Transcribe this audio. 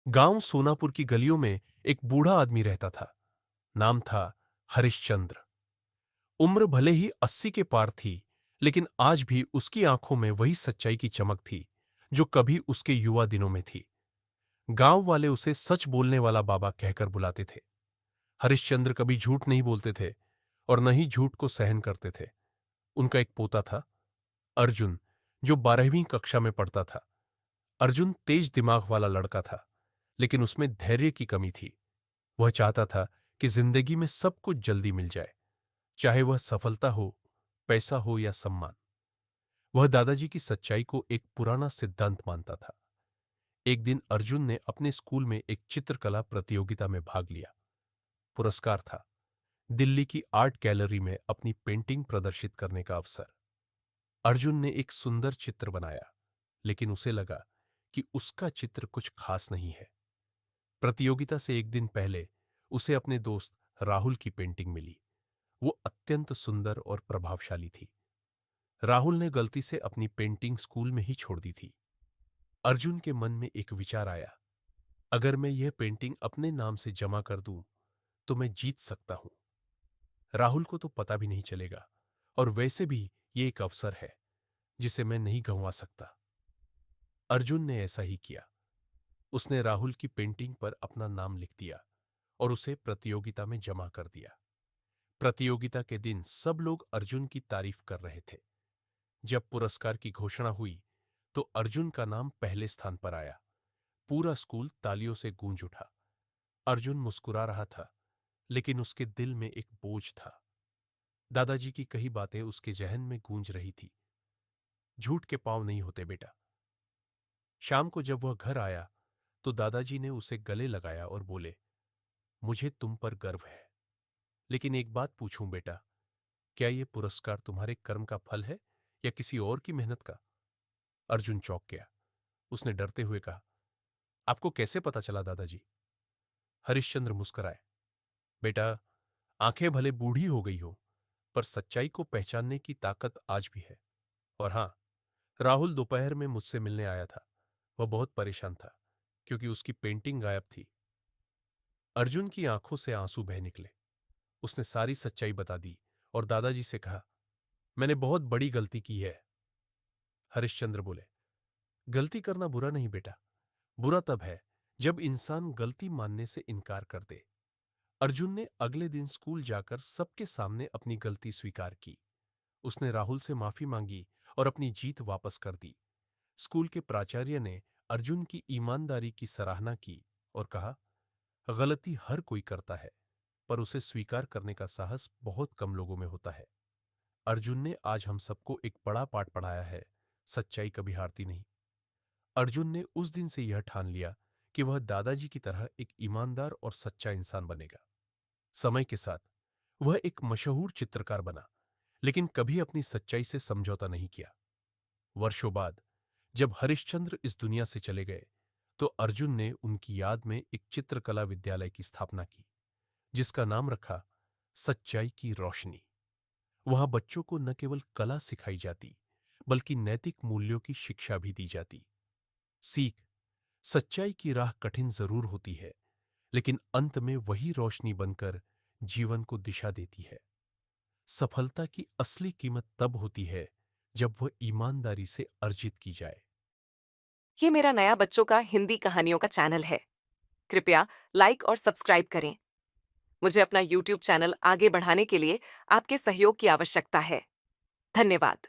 गांव सोनापुर की गलियों में एक बूढ़ा आदमी रहता था। नाम था हरिश्चंद्र। उम्र भले ही 80 के पार थी, लेकिन आज भी उसकी आंखों में वही सच्चाई की चमक थी जो कभी उसके युवा दिनों में थी। गांव वाले उसे सच बोलने वाला बाबा कहकर बुलाते थे। हरिश्चंद्र कभी झूठ नहीं बोलते थे और न ही झूठ को सहन करते थे। उनका एक पोता था, अर्जुन, जो 12वीं कक्षा में पढ़ता था। अर्जुन तेज दिमाग वाला लड़का था, लेकिन उसमें धैर्य की कमी थी। वह चाहता था कि जिंदगी में सब कुछ जल्दी मिल जाए, चाहे वह सफलता हो, पैसा हो या सम्मान। वह दादाजी की सच्चाई को एक पुराना सिद्धांत मानता था। एक दिन अर्जुन ने अपने स्कूल में एक चित्रकला प्रतियोगिता में भाग लिया। पुरस्कार था दिल्ली की आर्ट गैलरी में अपनी पेंटिंग प्रदर्शित करने का अवसर। अर्जुन ने एक सुंदर चित्र बनाया, लेकिन उसे लगा कि उसका चित्र कुछ खास नहीं है। प्रतियोगिता से एक दिन पहले उसे अपने दोस्त राहुल की पेंटिंग मिली। वो अत्यंत सुंदर और प्रभावशाली थी। राहुल ने गलती से अपनी पेंटिंग स्कूल में ही छोड़ दी थी। अर्जुन के मन में एक विचार आया, अगर मैं यह पेंटिंग अपने नाम से जमा कर दूं तो मैं जीत सकता हूं। राहुल को तो पता भी नहीं चलेगा, और वैसे भी ये एक अवसर है जिसे मैं नहीं गंवा सकता। अर्जुन ने ऐसा ही किया। उसने राहुल की पेंटिंग पर अपना नाम लिख दिया और उसे प्रतियोगिता में जमा कर दिया। प्रतियोगिता के दिन सब लोग अर्जुन की तारीफ कर रहे थे। जब पुरस्कार की घोषणा हुई तो अर्जुन का नाम पहले स्थान पर आया। पूरा स्कूल तालियों से गूंज उठा। अर्जुन मुस्कुरा रहा था, लेकिन उसके दिल में एक बोझ था। दादाजी की कई बातें उसके जहन में गूंज रही थी। झूठ के पांव नहीं होते बेटा। शाम को जब वह घर आया तो दादाजी ने उसे गले लगाया और बोले, मुझे तुम पर गर्व है, लेकिन एक बात पूछूं बेटा, क्या यह पुरस्कार तुम्हारे कर्म का फल है या किसी और की मेहनत का? अर्जुन चौंक गया। उसने डरते हुए कहा, आपको कैसे पता चला दादाजी? हरिश्चंद्र मुस्कुराए। बेटा, आंखें भले बूढ़ी हो गई हो, पर सच्चाई को पहचानने की ताकत आज भी है। और हां, राहुल दोपहर में मुझसे मिलने आया था। वह बहुत परेशान था क्योंकि उसकी पेंटिंग गायब थी। अर्जुन की आंखों से आंसू बह निकले। उसने सारी सच्चाई बता दी और दादाजी से कहा, मैंने बहुत बड़ी गलती की है। हरिश्चंद्र बोले, गलती करना बुरा नहीं बेटा। बुरा तब है जब इंसान गलती मानने से इनकार कर दे। अर्जुन ने अगले दिन स्कूल जाकर सबके सामने अपनी गलती स्वीकार की। उसने राहुल से माफी मांगी और अपनी जीत वापस कर दी। स्कूल के प्राचार्य ने अर्जुन की ईमानदारी की सराहना की और कहा, गलती हर कोई करता है, पर उसे स्वीकार करने का साहस बहुत कम लोगों में होता है। अर्जुन ने आज हम सबको एक बड़ा पाठ पढ़ाया है, सच्चाई कभी हारती नहीं। अर्जुन ने उस दिन से यह ठान लिया कि वह दादाजी की तरह एक ईमानदार और सच्चा इंसान बनेगा। समय के साथ वह एक मशहूर चित्रकार बना, लेकिन कभी अपनी सच्चाई से समझौता नहीं किया। वर्षों बाद जब हरिश्चंद्र इस दुनिया से चले गए, तो अर्जुन ने उनकी याद में एक चित्रकला विद्यालय की स्थापना की, जिसका नाम रखा सच्चाई की रोशनी। वहां बच्चों को न केवल कला सिखाई जाती, बल्कि नैतिक मूल्यों की शिक्षा भी दी जाती। सीख, सच्चाई की राह कठिन जरूर होती है, लेकिन अंत में वही रोशनी बनकर जीवन को दिशा देती है। सफलता की असली कीमत तब होती है जब वह ईमानदारी से अर्जित की जाए। ये मेरा नया बच्चों का हिंदी कहानियों का चैनल है। कृपया लाइक और सब्सक्राइब करें। मुझे अपना YouTube चैनल आगे बढ़ाने के लिए आपके सहयोग की आवश्यकता है। धन्यवाद।